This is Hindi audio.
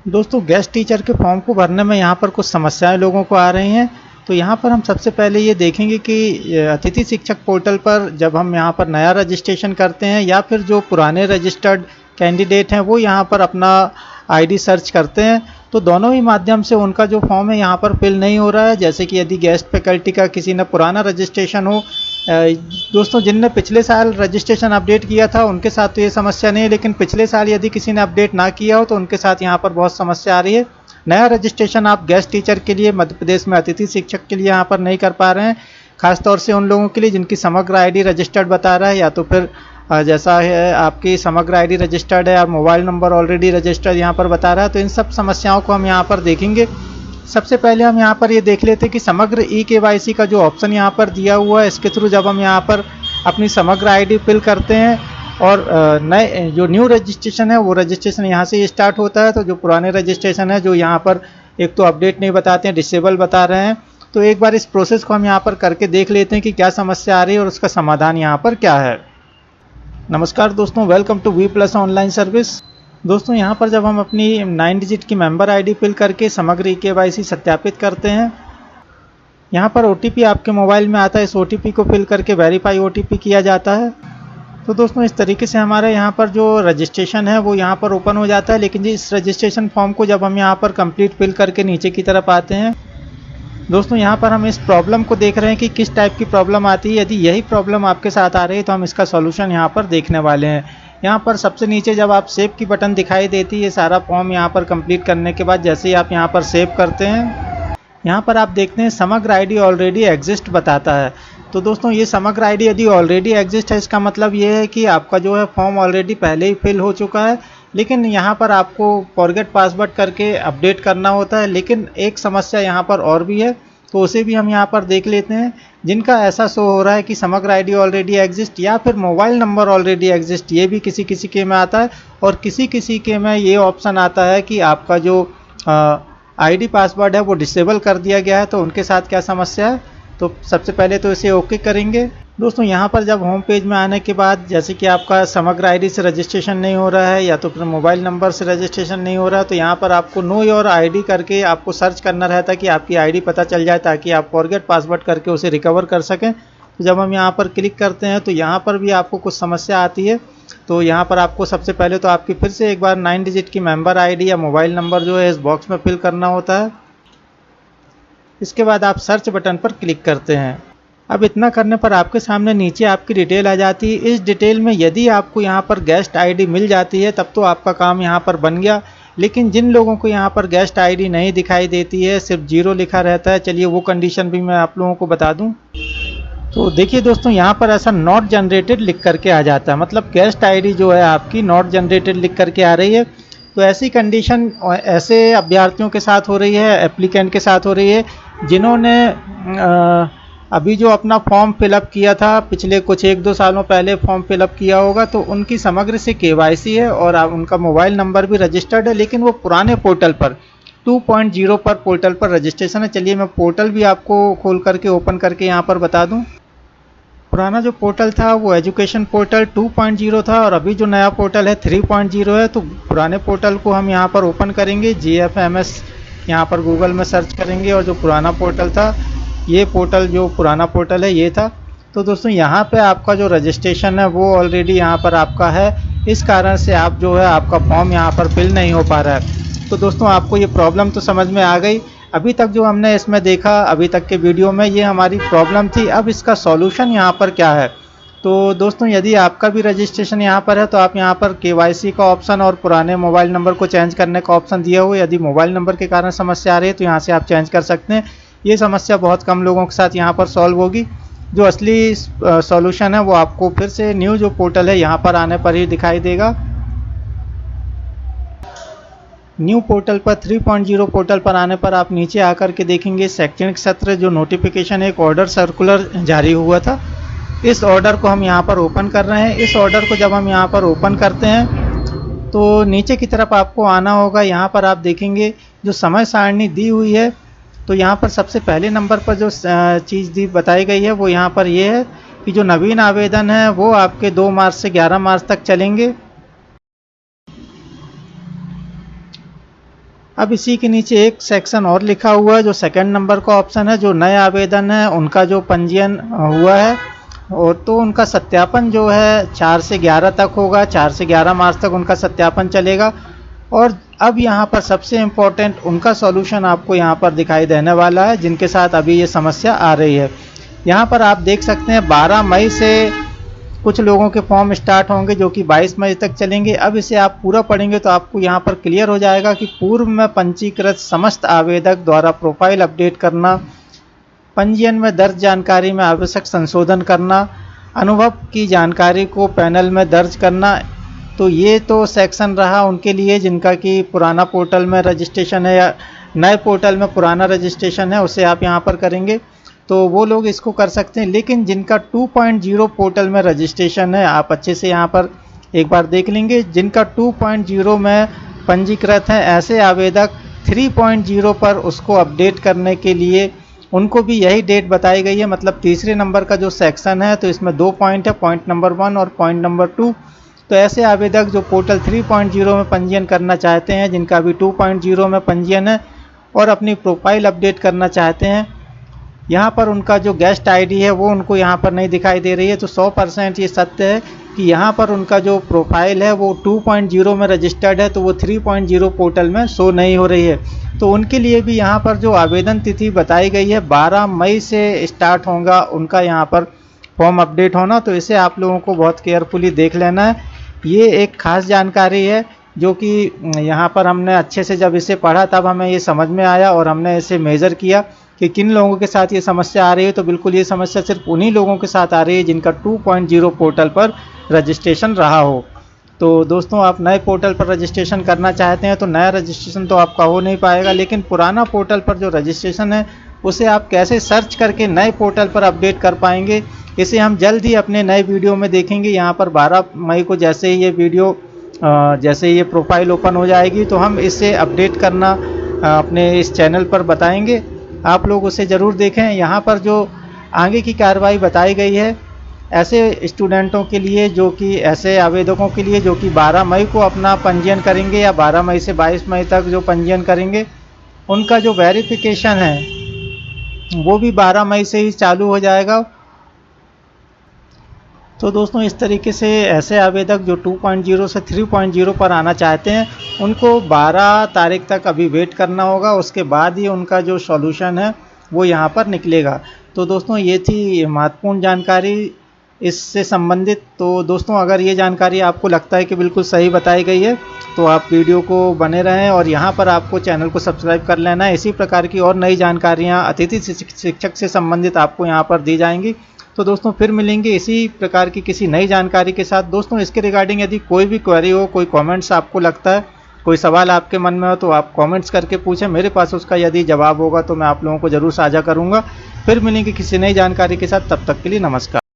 दोस्तों गेस्ट टीचर के फॉर्म को भरने में यहाँ पर कुछ समस्याएं लोगों को आ रही हैं। तो यहाँ पर हम सबसे पहले ये देखेंगे कि अतिथि शिक्षक पोर्टल पर जब हम यहाँ पर नया रजिस्ट्रेशन करते हैं या फिर जो पुराने रजिस्टर्ड कैंडिडेट हैं वो यहाँ पर अपना आईडी सर्च करते हैं, तो दोनों ही माध्यम से उनका जो फॉर्म है यहाँ पर फिल नहीं हो रहा है। जैसे कि यदि गेस्ट फैकल्टी का किसी ने पुराना रजिस्ट्रेशन हो, दोस्तों जिनने पिछले साल रजिस्ट्रेशन अपडेट किया था उनके साथ तो ये समस्या नहीं है, लेकिन पिछले साल यदि किसी ने अपडेट ना किया हो तो उनके साथ यहाँ पर बहुत समस्या आ रही है। नया रजिस्ट्रेशन आप गेस्ट टीचर के लिए मध्य प्रदेश में अतिथि शिक्षक के लिए यहाँ पर नहीं कर पा रहे हैं, खासतौर से उन लोगों के लिए जिनकी समग्र आईडी रजिस्टर्ड बता रहा है, या तो फिर जैसा है आपकी समग्र आईडी रजिस्टर्ड है और मोबाइल नंबर ऑलरेडी रजिस्टर्ड यहाँ पर बता रहा है। तो इन सब समस्याओं को हम यहाँ पर देखेंगे। सबसे पहले हम यहाँ पर ये देख लेते हैं कि समग्र ई-केवाईसी का जो ऑप्शन यहाँ पर दिया हुआ है, इसके थ्रू जब हम यहाँ पर अपनी समग्र आईडी फिल करते हैं और नए जो न्यू रजिस्ट्रेशन है वो रजिस्ट्रेशन यहाँ से स्टार्ट होता है। तो जो पुराने रजिस्ट्रेशन है जो यहाँ पर एक तो अपडेट नहीं बताते हैं, डिसेबल बता रहे हैं, तो एक बार इस प्रोसेस को हम यहाँ पर करके देख लेते हैं कि क्या समस्या आ रही है और उसका समाधान यहाँ पर क्या है। नमस्कार दोस्तों, welcome to V plus online service. दोस्तों यहाँ पर जब हम अपनी 9 डिजिट की मेंबर आईडी फिल करके समग्र ई-केवाईसी सत्यापित करते हैं, यहाँ पर ओटीपी आपके मोबाइल में आता है। इस ओटीपी को फिल करके वेरीफाई ओटीपी किया जाता है। तो दोस्तों इस तरीके से हमारे यहाँ पर जो रजिस्ट्रेशन है वो यहाँ पर ओपन हो जाता है। लेकिन जी इस रजिस्ट्रेशन फॉर्म को जब हम यहाँ पर कंप्लीट फिल करके नीचे की तरफ आते हैं, दोस्तों यहाँ पर हम इस प्रॉब्लम को देख रहे हैं कि किस टाइप की प्रॉब्लम आती है। यदि यही प्रॉब्लम आपके साथ आ रही है तो हम इसका सॉल्यूशन यहाँ पर देखने वाले हैं। यहाँ पर सबसे नीचे जब आप सेव की बटन दिखाई देती है, सारा फॉर्म यहाँ पर कंप्लीट करने के बाद जैसे ही आप यहाँ पर सेव करते हैं, यहाँ पर आप देखते हैं समग्र आईडी ऑलरेडी एग्जिस्ट बताता है। तो दोस्तों ये समग्र आईडी यदि ऑलरेडी एग्जिस्ट है, इसका मतलब ये है कि आपका जो है फॉर्म ऑलरेडी पहले ही फिल हो चुका है, लेकिन यहाँ पर आपको फॉरगेट पासवर्ड करके अपडेट करना होता है। लेकिन एक समस्या यहाँ पर और भी है, तो उसे भी हम यहाँ पर देख लेते हैं। जिनका ऐसा शो हो रहा है कि समग्र आईडी ऑलरेडी एग्जिस्ट या फिर मोबाइल नंबर ऑलरेडी एग्जिस्ट, ये भी किसी किसी के में आता है और किसी किसी के में ये ऑप्शन आता है कि आपका जो आईडी पासवर्ड है वो डिसेबल कर दिया गया है। तो उनके साथ क्या समस्या है, तो सबसे पहले तो इसे ओके करेंगे। दोस्तों यहाँ पर जब होम पेज में आने के बाद जैसे कि आपका समग्र आईडी से रजिस्ट्रेशन नहीं हो रहा है या तो फिर मोबाइल नंबर से रजिस्ट्रेशन नहीं हो रहा है, तो यहाँ पर आपको नो योर आईडी करके आपको सर्च करना रहता है कि आपकी आईडी पता चल जाए, ताकि आप फॉरगेट पासवर्ड करके उसे रिकवर कर सकें। तो जब हम यहाँ पर क्लिक करते हैं तो यहाँ पर भी आपको कुछ समस्या आती है। तो यहाँ पर आपको सबसे पहले तो आपकी फिर से एक बार 9 डिजिट की मेंबर आईडी या मोबाइल नंबर जो है इस बॉक्स में फिल करना होता है। इसके बाद आप सर्च बटन पर क्लिक करते हैं। अब इतना करने पर आपके सामने नीचे आपकी डिटेल आ जाती है। इस डिटेल में यदि आपको यहाँ पर गेस्ट आईडी मिल जाती है तब तो आपका काम यहाँ पर बन गया। लेकिन जिन लोगों को यहाँ पर गेस्ट आईडी नहीं दिखाई देती है, सिर्फ 0 लिखा रहता है, चलिए वो कंडीशन भी मैं आप लोगों को बता दूं। तो देखिए दोस्तों यहाँ पर ऐसा नॉट जनरेटेड लिख करके आ जाता है, मतलब गेस्ट आईडी जो है आपकी नॉट जनरेटेड लिख करके आ रही है। तो ऐसी कंडीशन ऐसे अभ्यर्थियों के साथ हो रही है, एप्लीकेंट के साथ हो रही है, जिन्होंने अभी जो अपना फॉर्म फिलअप किया था पिछले कुछ 1-2 सालों पहले फॉर्म फिलअप किया होगा, तो उनकी समग्र से केवाईसी है और उनका मोबाइल नंबर भी रजिस्टर्ड है, लेकिन वो पुराने पोर्टल पर 2.0 पर पोर्टल पर रजिस्ट्रेशन है। चलिए मैं पोर्टल भी आपको खोल करके ओपन करके यहाँ पर बता दूँ। पुराना जो पोर्टल था वो एजुकेशन पोर्टल 2.0 था और अभी जो नया पोर्टल है 3.0 है। तो पुराने पोर्टल को हम यहाँ पर ओपन करेंगे, GFMS यहाँ पर गूगल में सर्च करेंगे और जो पुराना पोर्टल था, ये पोर्टल जो पुराना पोर्टल है ये था। तो दोस्तों यहाँ पे आपका जो रजिस्ट्रेशन है वो ऑलरेडी यहाँ पर आपका है, इस कारण से आप जो है आपका फॉर्म यहाँ पर फिल नहीं हो पा रहा है। तो दोस्तों आपको ये प्रॉब्लम तो समझ में आ गई। अभी तक जो हमने इसमें देखा, अभी तक के वीडियो में, ये हमारी प्रॉब्लम थी। अब इसका सॉल्यूशन यहाँ पर क्या है, तो दोस्तों यदि आपका भी रजिस्ट्रेशन यहाँ पर है तो आप यहाँ पर केवाईसी का ऑप्शन और पुराने मोबाइल नंबर को चेंज करने का ऑप्शन दिया हुआ है। यदि मोबाइल नंबर के कारण समस्या आ रही है तो यहाँ से आप चेंज कर सकते हैं। ये समस्या बहुत कम लोगों के साथ यहाँ पर सॉल्व होगी। जो असली सॉल्यूशन है वो आपको फिर से न्यू जो पोर्टल है यहाँ पर आने पर ही दिखाई देगा। न्यू पोर्टल पर 3.0 पोर्टल पर आने पर आप नीचे आकर के देखेंगे शैक्षणिक सत्र जो नोटिफिकेशन एक ऑर्डर सर्कुलर जारी हुआ था, इस ऑर्डर को हम यहाँ पर ओपन कर रहे हैं। इस ऑर्डर को जब हम यहाँ पर ओपन करते हैं तो नीचे की तरफ आपको आना होगा। यहाँ पर आप देखेंगे जो समय सारणी दी हुई है, तो यहाँ पर सबसे पहले नंबर पर जो चीज़ दी बताई गई है वो यहाँ पर ये है कि जो नवीन आवेदन है वो आपके 2 मार्च से 11 मार्च तक चलेंगे। अब इसी के नीचे एक सेक्शन और लिखा हुआ है जो सेकंड नंबर का ऑप्शन है, जो नए आवेदन है उनका जो पंजीयन हुआ है और तो उनका सत्यापन जो है 4 से 11 तक होगा। 4 से 11 मार्च तक उनका सत्यापन चलेगा। और अब यहाँ पर सबसे इम्पोर्टेंट उनका सॉल्यूशन आपको यहाँ पर दिखाई देने वाला है, जिनके साथ अभी ये समस्या आ रही है। यहाँ पर आप देख सकते हैं 12 मई से कुछ लोगों के फॉर्म स्टार्ट होंगे जो कि 22 मई तक चलेंगे। अब इसे आप पूरा पढ़ेंगे तो आपको यहाँ पर क्लियर हो जाएगा कि पूर्व में पंजीकृत समस्त आवेदक द्वारा प्रोफाइल अपडेट करना, पंजीयन में दर्ज जानकारी में आवश्यक संशोधन करना, अनुभव की जानकारी को पैनल में दर्ज करना। तो ये तो सेक्शन रहा उनके लिए जिनका कि पुराना पोर्टल में रजिस्ट्रेशन है या नए पोर्टल में पुराना रजिस्ट्रेशन है, उसे आप यहाँ पर करेंगे तो वो लोग इसको कर सकते हैं। लेकिन जिनका 2.0 पोर्टल में रजिस्ट्रेशन है, आप अच्छे से यहाँ पर एक बार देख लेंगे, जिनका 2.0 में पंजीकृत है, ऐसे आवेदक 3.0 पर उसको अपडेट करने के लिए उनको भी यही डेट बताई गई है। मतलब तीसरे नंबर का जो सेक्शन है तो इसमें 2 पॉइंट है, पॉइंट नंबर 1 और पॉइंट नंबर 2। तो ऐसे आवेदक जो पोर्टल 3.0 में पंजीयन करना चाहते हैं, जिनका अभी 2.0 में पंजीयन है और अपनी प्रोफाइल अपडेट करना चाहते हैं, यहाँ पर उनका जो गेस्ट आईडी है वो उनको यहाँ पर नहीं दिखाई दे रही है। तो 100% ये सत्य है कि यहाँ पर उनका जो प्रोफाइल है वो 2.0 में रजिस्टर्ड है, तो वो 3.0 पोर्टल में शो नहीं हो रही है। तो उनके लिए भी यहाँ पर जो आवेदन तिथि बताई गई है 12 मई से स्टार्ट होगा उनका यहाँ पर फॉर्म अपडेट होना। तो इसे आप लोगों को बहुत केयरफुली देख लेना है। ये एक खास जानकारी है जो कि यहाँ पर हमने अच्छे से जब इसे पढ़ा तब हमें ये समझ में आया और हमने इसे मेज़र किया कि किन लोगों के साथ ये समस्या आ रही है। तो बिल्कुल ये समस्या सिर्फ उन्हीं लोगों के साथ आ रही है जिनका 2.0 पोर्टल पर रजिस्ट्रेशन रहा हो। तो दोस्तों, आप नए पोर्टल पर रजिस्ट्रेशन करना चाहते हैं तो नया रजिस्ट्रेशन तो आपका हो नहीं पाएगा, लेकिन पुराना पोर्टल पर जो रजिस्ट्रेशन है उसे आप कैसे सर्च करके नए पोर्टल पर अपडेट कर पाएंगे, इसे हम जल्द ही अपने नए वीडियो में देखेंगे। यहाँ पर 12 मई को जैसे ही ये वीडियो जैसे ये प्रोफाइल ओपन हो जाएगी तो हम इसे अपडेट करना अपने इस चैनल पर बताएंगे। आप लोग उसे ज़रूर देखें। यहाँ पर जो आगे की कार्रवाई बताई गई है ऐसे स्टूडेंटों के लिए, जो कि ऐसे आवेदकों के लिए जो कि 12 मई को अपना पंजीयन करेंगे या 12 मई से 22 मई तक जो पंजीयन करेंगे, उनका जो वेरिफिकेशन है वो भी 12 मई से ही चालू हो जाएगा। तो दोस्तों, इस तरीके से ऐसे आवेदक जो 2.0 से 3.0 पर आना चाहते हैं उनको 12 तारीख तक अभी वेट करना होगा, उसके बाद ही उनका जो सॉल्यूशन है वो यहाँ पर निकलेगा। तो दोस्तों, ये थी महत्वपूर्ण जानकारी इससे संबंधित। तो दोस्तों, अगर ये जानकारी आपको लगता है कि बिल्कुल सही बताई गई है तो आप वीडियो को बने रहें और यहाँ पर आपको चैनल को सब्सक्राइब कर लेना है। इसी प्रकार की और नई जानकारियाँ अतिथि शिक्षक से संबंधित आपको यहाँ पर दी जाएंगी। तो दोस्तों, फिर मिलेंगे इसी प्रकार की किसी नई जानकारी के साथ। दोस्तों, इसके रिगार्डिंग यदि कोई भी क्वेरी हो, कोई कमेंट्स आपको लगता है, कोई सवाल आपके मन में हो तो आप कमेंट्स करके पूछें। मेरे पास उसका यदि जवाब होगा तो मैं आप लोगों को ज़रूर साझा करूँगा। फिर मिलेंगे किसी नई जानकारी के साथ। तब तक के लिए नमस्कार।